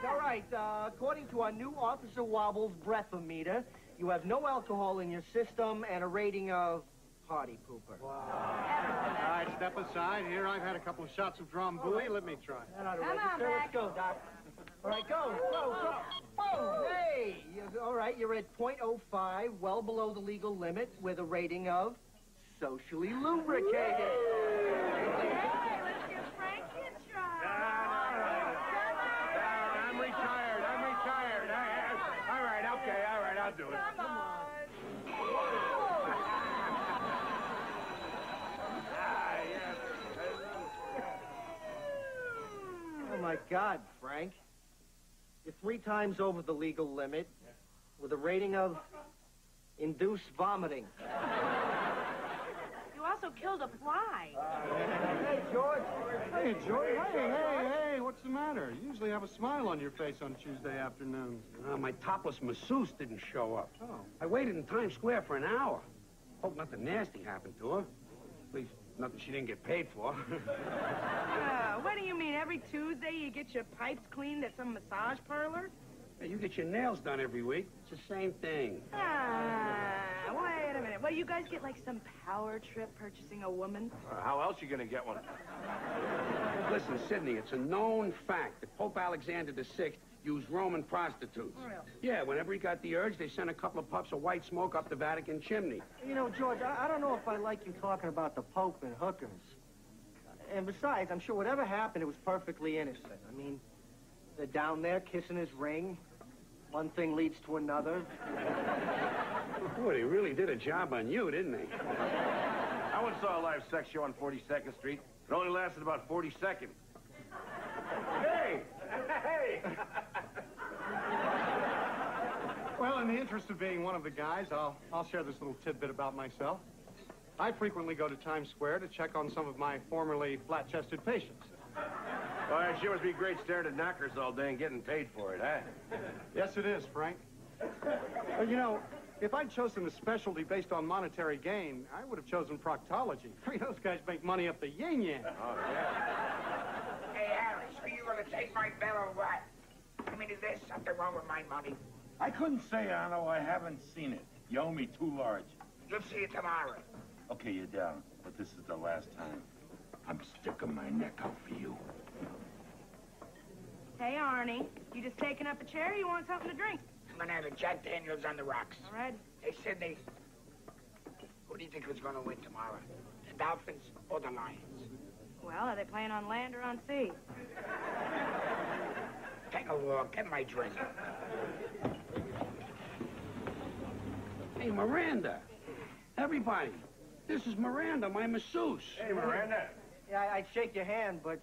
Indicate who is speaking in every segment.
Speaker 1: all right. According to our new Officer Wobble's breathometer, you have no alcohol in your system and a rating of party pooper.
Speaker 2: Wow. All right, step aside. Here, I've had a couple of shots of Drambuie. Let me try.
Speaker 1: Come on, let's go, Doc. All right, go. Whoa, hey! All right, you're at .05, well below the legal limit, with a rating of socially lubricated.
Speaker 3: Hey, let's give Frankie a try.
Speaker 4: I'm retired. All right, I'll do it.
Speaker 3: Come on.
Speaker 1: Oh, my God, Frank. You're 3 times over the legal limit with a rating of induced vomiting.
Speaker 3: You also killed a fly.
Speaker 1: Hey, George.
Speaker 2: Hey, George. Hey, what's the matter? You usually have a smile on your face on Tuesday afternoons.
Speaker 5: My topless masseuse didn't show up.
Speaker 2: Oh.
Speaker 5: I waited in Times Square for an hour. Hope nothing nasty happened to her. At least, nothing she didn't get paid for.
Speaker 3: What do you mean? Every Tuesday you get your pipes cleaned at some massage parlor?
Speaker 5: Hey, you get your nails done every week. It's the same thing.
Speaker 3: Wait a minute. What, do you guys get like some power trip purchasing a woman?
Speaker 4: How else you gonna get one?
Speaker 5: Listen, Sidney, it's a known fact that Pope Alexander VI used Roman prostitutes.
Speaker 3: Really?
Speaker 5: Yeah, whenever he got the urge, they sent a couple of puffs of white smoke up the Vatican chimney.
Speaker 1: You know, George, I don't know if I like you talking about the Pope and hookers. And besides, I'm sure whatever happened, it was perfectly innocent. I mean, they're down there kissing his ring. One thing leads to another.
Speaker 5: Boy, they really did a job on you, didn't they?
Speaker 4: I once saw a live sex show on 42nd Street. It only lasted about 40 seconds. Hey!
Speaker 2: Well, in the interest of being one of the guys, I'll share this little tidbit about myself. I frequently go to Times Square to check on some of my formerly flat-chested patients.
Speaker 4: Oh, it sure must be great staring at knockers all day and getting paid for it, huh?
Speaker 2: Yes, it is, Frank. Well, you know, if I'd chosen a specialty based on monetary gain, I would have chosen proctology. Those guys make money up the yin-yang.
Speaker 4: Oh, yeah.
Speaker 6: Hey, Harris, are you going to take my bill or what? I mean, is there something wrong with my money?
Speaker 7: I couldn't say, Arno. I haven't seen it. You owe me too large.
Speaker 6: You'll see it tomorrow.
Speaker 7: Okay, you're down, but this is the last time. I'm sticking my neck out for you.
Speaker 3: Hey, Arnie, you just taking up a chair or you want something to drink?
Speaker 6: I'm going to have a Jack Daniels on the rocks.
Speaker 3: All right.
Speaker 6: Hey, Sidney, who do you think is going to win tomorrow? The Dolphins or the Lions?
Speaker 3: Well, are they playing on land or on sea?
Speaker 6: Take a walk. Get my drink.
Speaker 5: Hey, Miranda. Everybody, this is Miranda, my masseuse.
Speaker 4: Hey, Miranda.
Speaker 1: Yeah, I'd shake your hand, but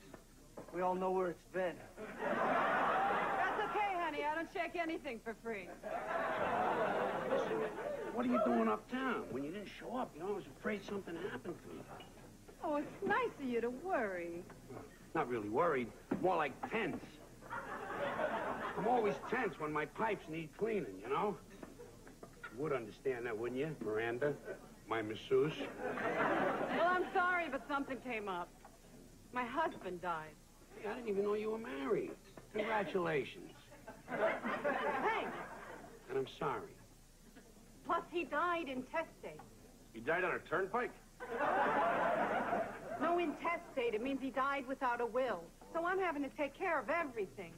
Speaker 1: we all know where it's been.
Speaker 8: That's okay, honey. I don't check anything for free.
Speaker 5: Listen, what are you doing uptown? When you didn't show up, I was afraid something happened to you.
Speaker 8: Oh, it's nice of you to worry.
Speaker 5: Not really worried, more like tense. I'm always tense when my pipes need cleaning, you know? You would understand that, wouldn't you, Miranda? My masseuse.
Speaker 8: Well, I'm sorry, but something came up. My husband died.
Speaker 5: Hey, I didn't even know you were married. Congratulations.
Speaker 8: Thanks.
Speaker 5: And I'm sorry.
Speaker 8: Plus, he died intestate.
Speaker 4: You died on a turnpike?
Speaker 8: No, intestate. It means he died without a will. So I'm having to take care of everything.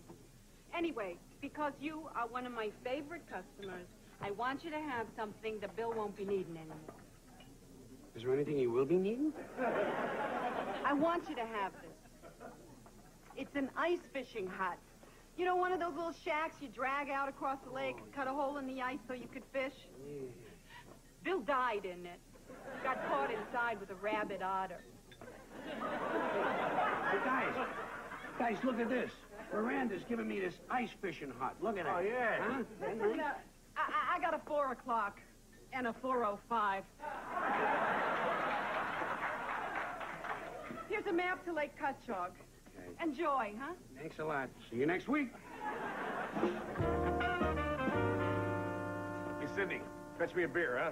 Speaker 8: Anyway, because you are one of my favorite customers, I want you to have something the Bill won't be needing anymore.
Speaker 5: Is there anything you will be needing?
Speaker 8: I want you to have this. It's an ice fishing hut. You know, one of those little shacks you drag out across the lake, cut a hole in the ice so you could fish?
Speaker 5: Yeah.
Speaker 8: Bill died in it. Got caught inside with a rabid otter.
Speaker 5: Hey, guys, look at this. Miranda's giving me this ice fishing hut. Look at that.
Speaker 4: Oh, yeah.
Speaker 5: Huh?
Speaker 8: Listen, I got a 4 o'clock and a 4:05. Here's a map to Lake Cutchogue.
Speaker 5: Okay.
Speaker 8: Enjoy, huh?
Speaker 5: Thanks a lot. See you next week.
Speaker 4: Hey, Sidney, fetch me a beer, huh?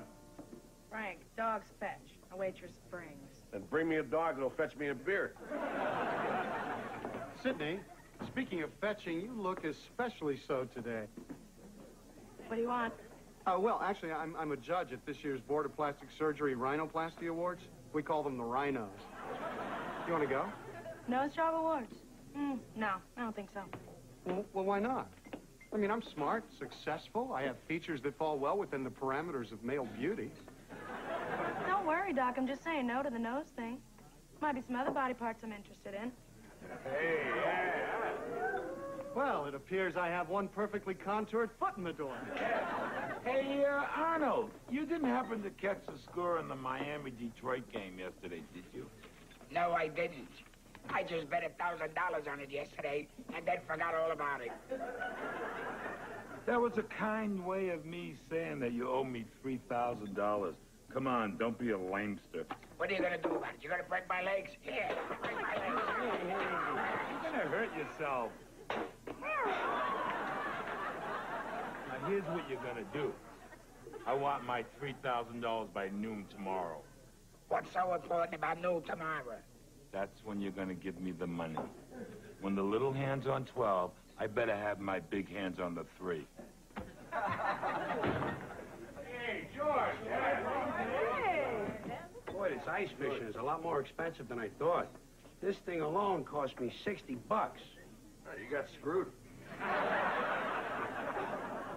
Speaker 3: Frank, dog's fetch. A waitress brings.
Speaker 4: Then bring me a dog that'll fetch me a beer.
Speaker 2: Sidney, speaking of fetching, you look especially so today.
Speaker 3: What do you want?
Speaker 2: Well, actually, I'm a judge at this year's Board of Plastic Surgery Rhinoplasty Awards. We call them the Rhinos. You want to go?
Speaker 3: Nose job awards? No, I don't think so.
Speaker 2: Well, why not? I mean, I'm smart, successful. I have features that fall well within the parameters of male beauty.
Speaker 3: Don't worry, Doc. I'm just saying no to the nose thing. Might be some other body parts I'm interested in.
Speaker 4: Hey,
Speaker 2: Well, it appears I have one perfectly contoured foot in the door.
Speaker 7: Hey, Arnold, you didn't happen to catch the score in the Miami-Detroit game yesterday, did you?
Speaker 6: No, I didn't. I just bet $1,000 on it yesterday and then forgot all about it.
Speaker 7: That was a kind way of me saying that you owe me $3,000. Come on, don't be a lamester.
Speaker 6: What are you going to do about it? You're going to break my legs? Here, break my legs.
Speaker 7: You're gonna hurt yourself. Now, here's what you're gonna do. I want my $3,000 by noon tomorrow.
Speaker 6: What's so important about noon tomorrow?
Speaker 7: That's when you're gonna give me the money. When the little hand's on 12, I better have my big hands on the 3.
Speaker 5: Hey, George!
Speaker 3: Hey!
Speaker 5: Boy, this ice fishing is a lot more expensive than I thought. This thing alone cost me $60.
Speaker 4: You got screwed.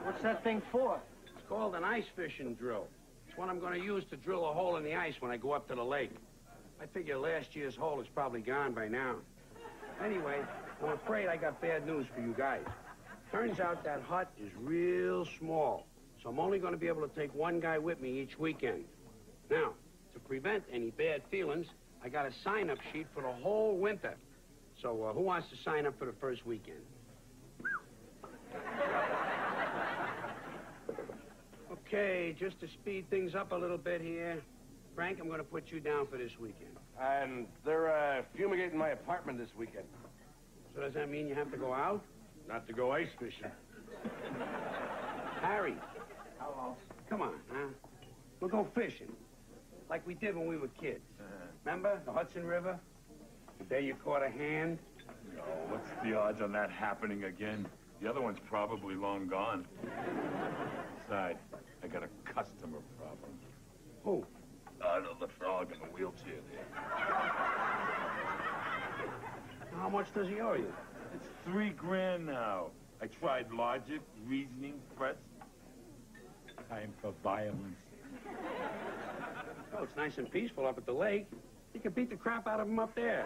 Speaker 1: What's that thing for?
Speaker 5: It's called an ice fishing drill. It's one I'm going to use to drill a hole in the ice when I go up to the lake. I figure last year's hole is probably gone by now. Anyway, I'm afraid I got bad news for you guys. Turns out that hut is real small, so I'm only going to be able to take one guy with me each weekend. Now, to prevent any bad feelings, I got a sign-up sheet for the whole winter. So, who wants to sign up for the first weekend? Okay, just to speed things up a little bit here, Frank, I'm going to put you down for this weekend.
Speaker 4: And they're fumigating my apartment this weekend.
Speaker 5: So does that mean you have to go out?
Speaker 4: Not to go ice fishing.
Speaker 5: Harry. Hello. Come on, huh? We'll go fishing, like we did when we were kids. Remember the Hudson River? The day you caught a hand?
Speaker 7: No, what's the odds on that happening again? The other one's probably long gone. Besides, I got a customer problem.
Speaker 5: Who?
Speaker 7: The frog in the wheelchair there.
Speaker 5: How much does he owe you?
Speaker 7: It's $3,000 now. I tried logic, reasoning, threats. Time for violence.
Speaker 5: Oh, it's nice and peaceful up at the lake. You can beat the crap out of him up there.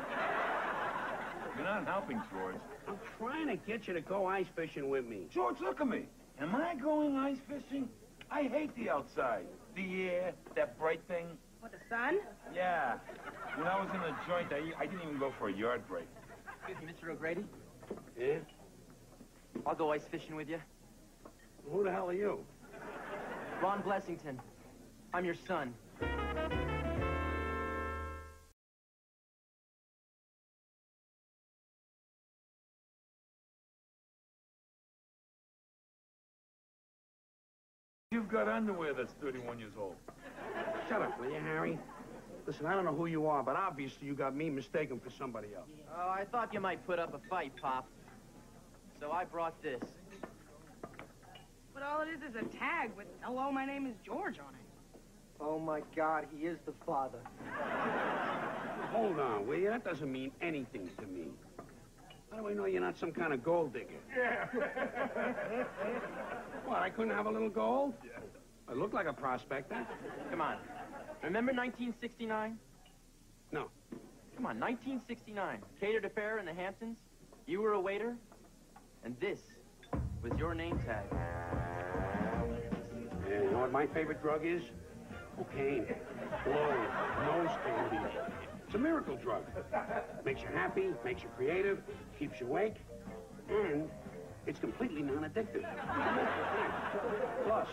Speaker 7: You're not helping, George.
Speaker 5: I'm trying to get you to go ice fishing with me.
Speaker 7: George, look at me. Am I going ice fishing? I hate the outside. The air, that bright thing.
Speaker 3: What, the sun?
Speaker 7: Yeah. When I was in the joint, I didn't even go for a yard break.
Speaker 1: Excuse me, Mr. O'Grady.
Speaker 5: Yeah?
Speaker 1: I'll go ice fishing with you.
Speaker 5: Who the hell are you?
Speaker 1: Ron Blessington. I'm your son.
Speaker 7: You've got underwear that's 31 years old.
Speaker 5: Shut up, will you, Harry? Listen, I don't know who you are, but obviously you got me mistaken for somebody else.
Speaker 1: Oh, I thought you might put up a fight, Pop. So I brought this.
Speaker 3: But all it is a tag with, hello, my name is George on it.
Speaker 1: Oh, my God, he is the father.
Speaker 5: Hold on, will you? That doesn't mean anything to me. How do I know you're not some kind of gold digger?
Speaker 7: Yeah.
Speaker 5: What, I couldn't have a little gold? Yeah. I look like a prospector.
Speaker 1: Come on. Remember 1969?
Speaker 5: No.
Speaker 1: Come on, 1969. Catered affair in the Hamptons. You were a waiter. And this was your name tag.
Speaker 5: Yeah, you know what my favorite drug is? Cocaine. Blow. Nose candy. It's a miracle drug. Makes you happy, makes you creative, keeps you awake, and it's completely non-addictive. Plus,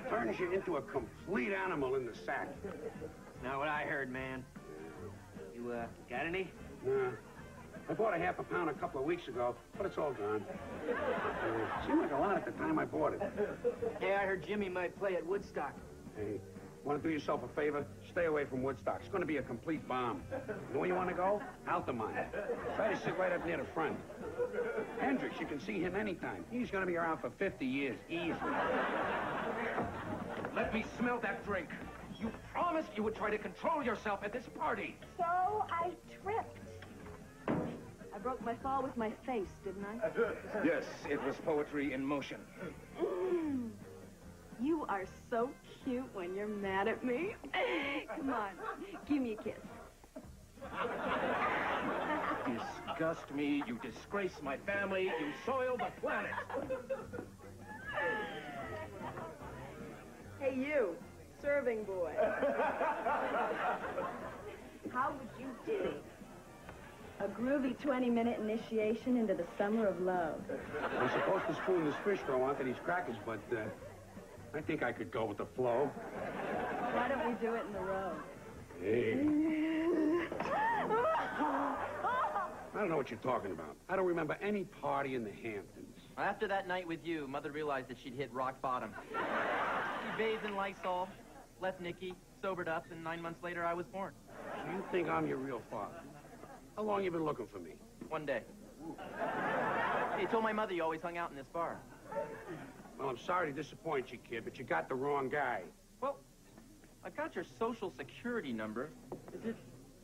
Speaker 5: turns you into a complete animal in the sack.
Speaker 1: Not what I heard, man. You, got any?
Speaker 5: Nah. I bought a half a pound a couple of weeks ago, but it's all gone. Seemed like a lot at the time I bought it.
Speaker 1: Yeah, I heard Jimmy might play at Woodstock.
Speaker 5: Hey, Want to do yourself a favor? Stay away from Woodstock. It's going to be a complete bomb. You know where you want to go? Altamont. Try to sit right up near the front. Hendricks, you can see him anytime. He's going to be around for 50 years, easy.
Speaker 9: Let me smell that drink. You promised you would try to control yourself at this party.
Speaker 10: So I tripped. I broke my fall with my face, didn't I?
Speaker 9: Yes, it was poetry in motion.
Speaker 10: You are so cute when you're mad at me. Come on, give me a kiss.
Speaker 9: Disgust me, you disgrace my family, you soil the planet.
Speaker 10: Hey, you, serving boy. How would you do a groovy 20-minute initiation into the summer of love?
Speaker 5: I'm supposed to spoon this fish roll onto these crackers, but I think I could go with the flow.
Speaker 10: Why don't we do it in the row?
Speaker 5: Hey. I don't know what you're talking about. I don't remember any party in the Hamptons.
Speaker 11: After that night with you, Mother realized that she'd hit rock bottom. She bathed in Lysol, left Nikki, sobered up, and 9 months later, I was born.
Speaker 5: So you think I'm your real father? How long you been looking for me?
Speaker 11: 1 day. Hey, told my mother you always hung out in this bar.
Speaker 5: Well, I'm sorry to disappoint you, kid, but you got the wrong guy.
Speaker 11: Well, I've got your social security number. Is it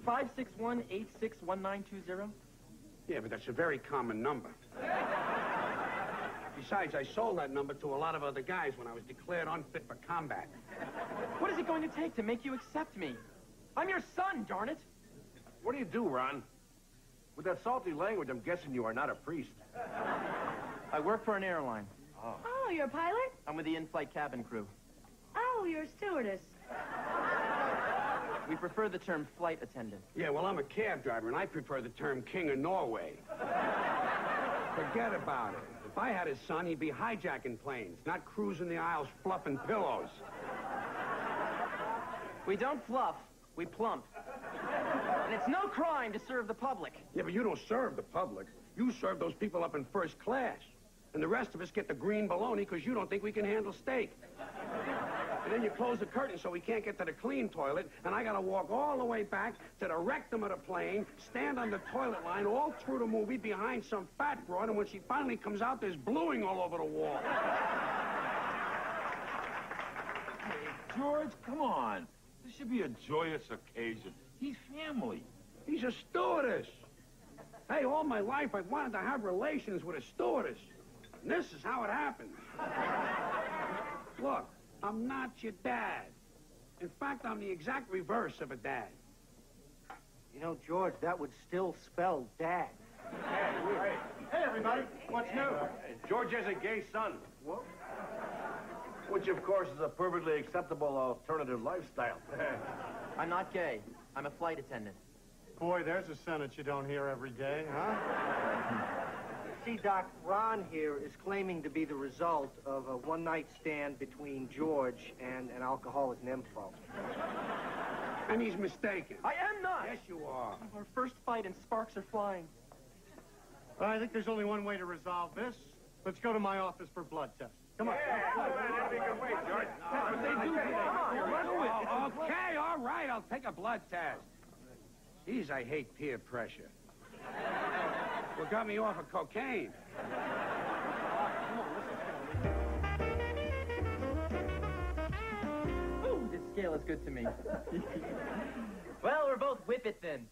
Speaker 11: 561-861920?
Speaker 5: Yeah, but that's a very common number. Besides, I sold that number to a lot of other guys when I was declared unfit for combat.
Speaker 11: What is it going to take to make you accept me? I'm your son, darn it.
Speaker 4: What do you do, Ron? With that salty language, I'm guessing you are not a priest.
Speaker 11: I work for an airline.
Speaker 10: Oh, you're a pilot?
Speaker 11: I'm with the in-flight cabin crew.
Speaker 10: Oh, you're a stewardess.
Speaker 11: We prefer the term flight attendant.
Speaker 5: Yeah, well, I'm a cab driver, and I prefer the term King of Norway. Forget about it. If I had his son, he'd be hijacking planes, not cruising the aisles fluffing pillows.
Speaker 11: We don't fluff, we plump. And it's no crime to serve the public.
Speaker 5: Yeah, but you don't serve the public. You serve those people up in first class. And the rest of us get the green bologna because you don't think we can handle steak. And then you close the curtain so we can't get to the clean toilet, and I gotta walk all the way back to the rectum of the plane, stand on the toilet line all through the movie behind some fat broad, and when she finally comes out, there's bluing all over the wall.
Speaker 7: Hey, George, come on. This should be a joyous occasion. He's family.
Speaker 5: He's a stewardess. Hey, all my life I've wanted to have relations with a stewardess. And this is how it happens. Look, I'm not your dad. In fact, I'm the exact reverse of a dad.
Speaker 1: You know, George, that would still spell dad.
Speaker 2: Hey, everybody. What's new?
Speaker 4: George has a gay son. What? Which, of course, is a perfectly acceptable alternative lifestyle.
Speaker 11: I'm not gay. I'm a flight attendant.
Speaker 2: Boy, there's a sentence you don't hear every day, huh?
Speaker 1: See, Doc, Ron here is claiming to be the result of a one-night stand between George and an alcoholic nympho.
Speaker 5: And he's mistaken.
Speaker 11: I am not!
Speaker 5: Yes, you are.
Speaker 11: Our first fight and sparks are flying.
Speaker 2: Well, I think there's only one way to resolve this. Let's go to my office for blood tests. Come on.
Speaker 4: That'd be a good way, George.
Speaker 5: That's what they do. Okay, all right, I'll take a blood test. Geez, I hate peer pressure. What got me off of cocaine?
Speaker 11: Ooh, this scale is good to me. Well, we're both whippet then.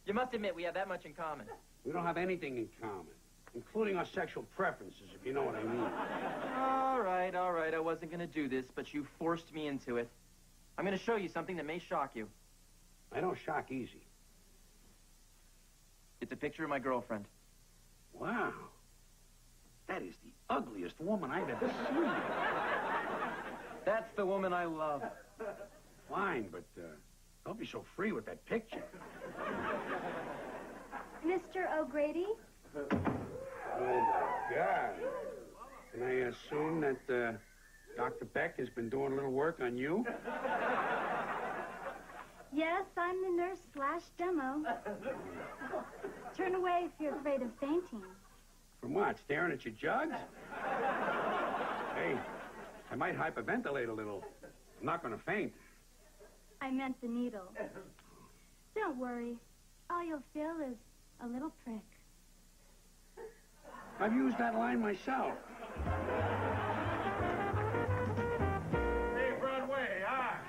Speaker 11: You must admit we have that much in common.
Speaker 5: We don't have anything in common, including our sexual preferences, if you know what I mean.
Speaker 11: All right. I wasn't going to do this, but you forced me into it. I'm going to show you something that may shock you.
Speaker 5: I don't shock easy.
Speaker 11: It's a picture of my girlfriend.
Speaker 5: Wow. That is the ugliest woman I've ever seen.
Speaker 11: That's the woman I love.
Speaker 5: Fine, but don't be so free with that picture.
Speaker 10: Mr. O'Grady?
Speaker 5: Oh, my God. Can I assume that Dr. Beck has been doing a little work on you?
Speaker 10: Yes, I'm the nurse/demo. Turn away if you're afraid of fainting.
Speaker 5: From what, staring at your jugs? Hey, I might hyperventilate a little. I'm not going to faint.
Speaker 12: I meant the needle. Don't worry. All you'll feel is a little prick.
Speaker 5: I've used that line myself.
Speaker 7: Hey, Broadway, ah!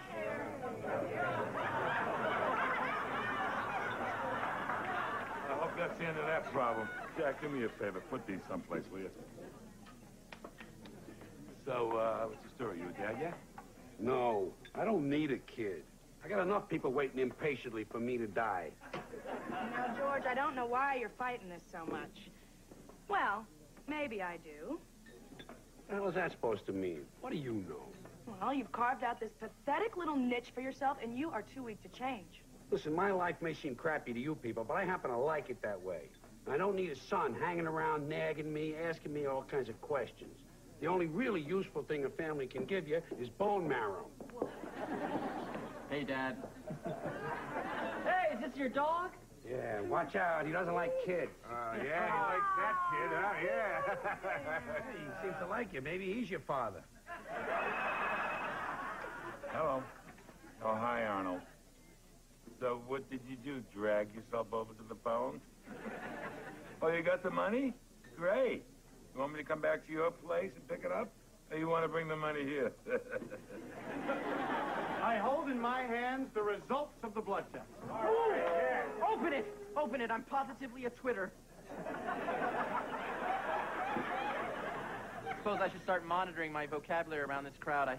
Speaker 7: I hope that's the end of that problem. Jack, do me a favor. Put these someplace, will you? So, what's the story? You a dad yet?
Speaker 5: No, I don't need a kid. I got enough people waiting impatiently for me to die.
Speaker 3: Now, George, I don't know why you're fighting this so much. Well, maybe I do.
Speaker 5: What the hell is that supposed to mean? What do you know?
Speaker 3: Well, you've carved out this pathetic little niche for yourself, and you are too weak to change.
Speaker 5: Listen, my life may seem crappy to you people, but I happen to like it that way. I don't need a son hanging around, nagging me, asking me all kinds of questions. The only really useful thing a family can give you is bone marrow.
Speaker 11: Hey, Dad. Hey, is this your dog?
Speaker 5: Yeah, watch out. He doesn't like kids.
Speaker 4: Yeah, he likes that kid, huh? Yeah.
Speaker 5: Hey, he seems to like you. Maybe he's your father.
Speaker 7: Hello. Oh, hi, Arnold. So what did you do? Drag yourself over to the phone? Oh, you got the money? Great. You want me to come back to your place and pick it up? Or you want to bring the money here?
Speaker 2: I hold in my hands the results of the blood test.
Speaker 11: Open it! Open it. I'm positively a Twitter. Suppose I should start monitoring my vocabulary around this crowd. I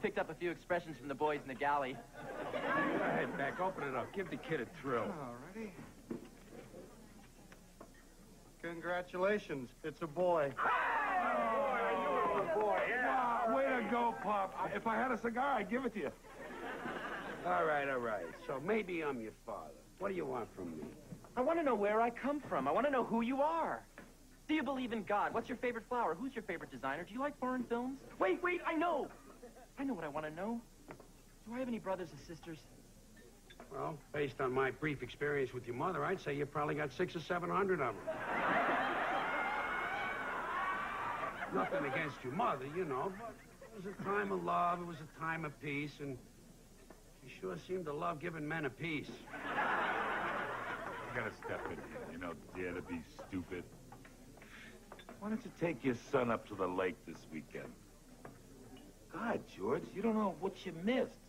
Speaker 11: picked up a few expressions from the boys in the galley.
Speaker 5: Go ahead, Beck. Open it up. Give the kid a thrill.
Speaker 2: All righty. Congratulations. It's a boy.
Speaker 7: Boy, yeah. Way to go, Pop. If I had a cigar, I'd give it to you.
Speaker 5: All right, all right. So maybe I'm your father. What do you want from me?
Speaker 11: I want to know where I come from. I want to know who you are. Do you believe in God? What's your favorite flower? Who's your favorite designer? Do you like foreign films? Wait, I know. I know what I want to know. Do I have any brothers or sisters?
Speaker 5: Well, based on my brief experience with your mother, I'd say you probably got 600 or 700 of them. Nothing against your mother, you know, but it was a time of love, it was a time of peace, and she sure seemed to love giving men a peace.
Speaker 7: I gotta step in here. You know, dare to be stupid. Why don't you take your son up to the lake this weekend? God, George, you don't know what you missed.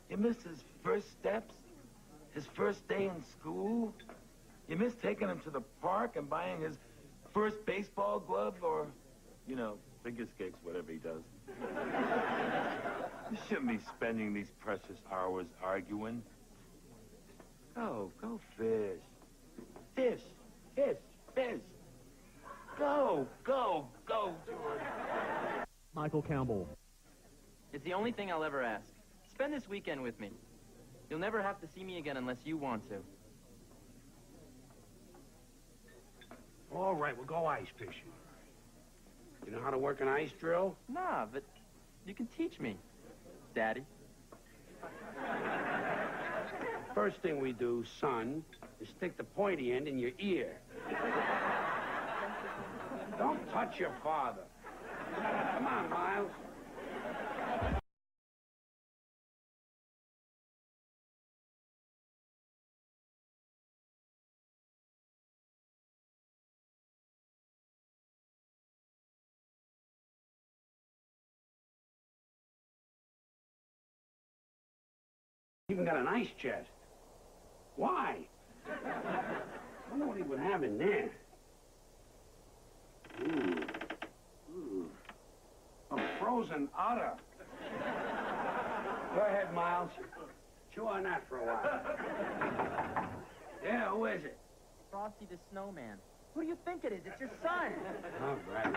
Speaker 7: You missed his first steps, his first day in school. You missed taking him to the park and buying his first baseball glove or, you know, figure skates, whatever he does. You shouldn't be spending these precious hours arguing. Go fish. Fish. Go, George.
Speaker 9: Michael Campbell.
Speaker 11: It's the only thing I'll ever ask. Spend this weekend with me. You'll never have to see me again unless you want to.
Speaker 5: All right, we'll go ice fishing. You know how to work an ice drill?
Speaker 11: Nah, but you can teach me, Daddy.
Speaker 5: First thing we do, son, is stick the pointy end in your ear. Don't touch your father. Come on, Miles. Even got an ice chest. Why? I wonder what he would have in there. Ooh. A frozen otter. Go ahead, Miles. Chew on that for a while. Yeah, who is it?
Speaker 11: Frosty the Snowman. Who do you think it is? It's your son.
Speaker 5: All right.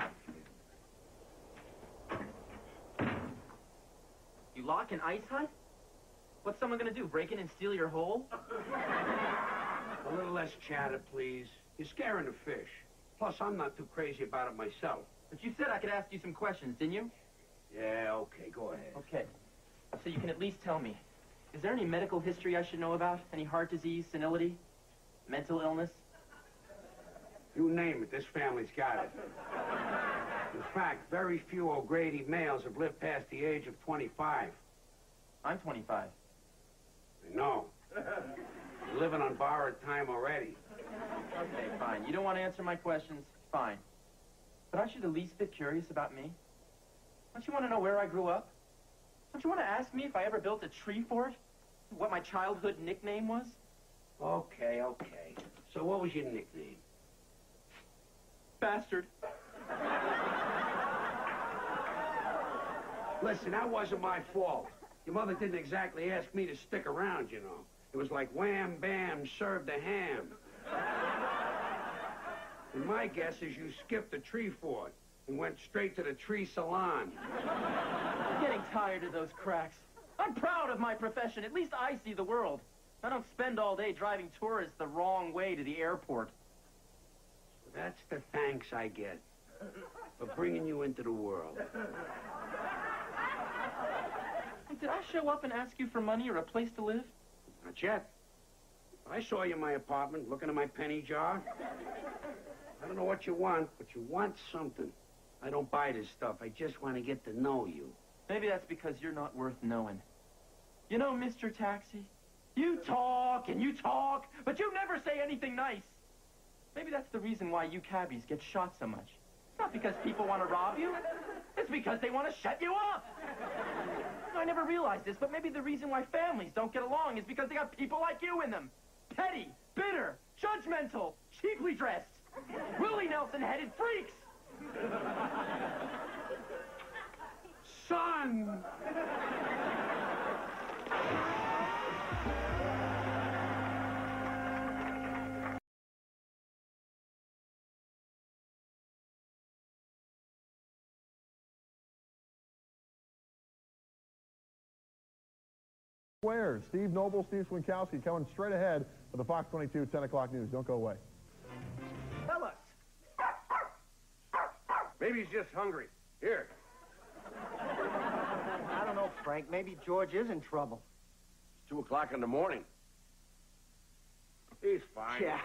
Speaker 11: You lock an ice hut? What's someone gonna do, break in and steal your hole?
Speaker 5: A little less chatter, please. You're scaring the fish. Plus, I'm not too crazy about it myself.
Speaker 11: But you said I could ask you some questions, didn't you?
Speaker 5: Yeah, okay, go ahead.
Speaker 11: Okay. So you can at least tell me, is there any medical history I should know about? Any heart disease, senility, mental illness?
Speaker 5: You name it, this family's got it. In fact, very few O'Grady males have lived past the age of 25.
Speaker 11: I'm 25.
Speaker 5: I know. You're living on borrowed time already.
Speaker 11: Okay, fine. You don't want to answer my questions? Fine. But aren't you the least bit curious about me? Don't you want to know where I grew up? Don't you want to ask me if I ever built a tree fort? What my childhood nickname was?
Speaker 5: Okay. So what was your nickname?
Speaker 11: Bastard.
Speaker 5: Listen, that wasn't my fault. Your mother didn't exactly ask me to stick around, you know. It was like wham, bam, serve the ham. And my guess is you skipped the tree fort and went straight to the tree salon.
Speaker 11: I'm getting tired of those cracks. I'm proud of my profession. At least I see the world. I don't spend all day driving tourists the wrong way to the airport.
Speaker 5: That's the thanks I get for bringing you into the world.
Speaker 11: Did I show up and ask you for money or a place to live?
Speaker 5: Not yet. I saw you in my apartment looking at my penny jar. I don't know what you want, but you want something. I don't buy this stuff. I just want to get to know you.
Speaker 11: Maybe that's because you're not worth knowing. You know, Mr. Taxi, you talk and you talk, but you never say anything nice. Maybe that's the reason why you cabbies get shot so much. It's not because people want to rob you. It's because they want to shut you up. I never realized this, but maybe the reason why families don't get along is because they got people like you in them. Petty, bitter, judgmental, cheaply dressed, Willie Nelson-headed freaks.
Speaker 5: Son!
Speaker 13: Squares. Steve Noble, Steve Swinkowski coming straight ahead with the Fox 22 10 o'clock news. Don't go away.
Speaker 4: Tell us. Maybe he's just hungry. Here.
Speaker 1: I don't know, Frank. Maybe George is in trouble.
Speaker 4: It's 2 o'clock in the morning. He's fine.
Speaker 1: Yeah.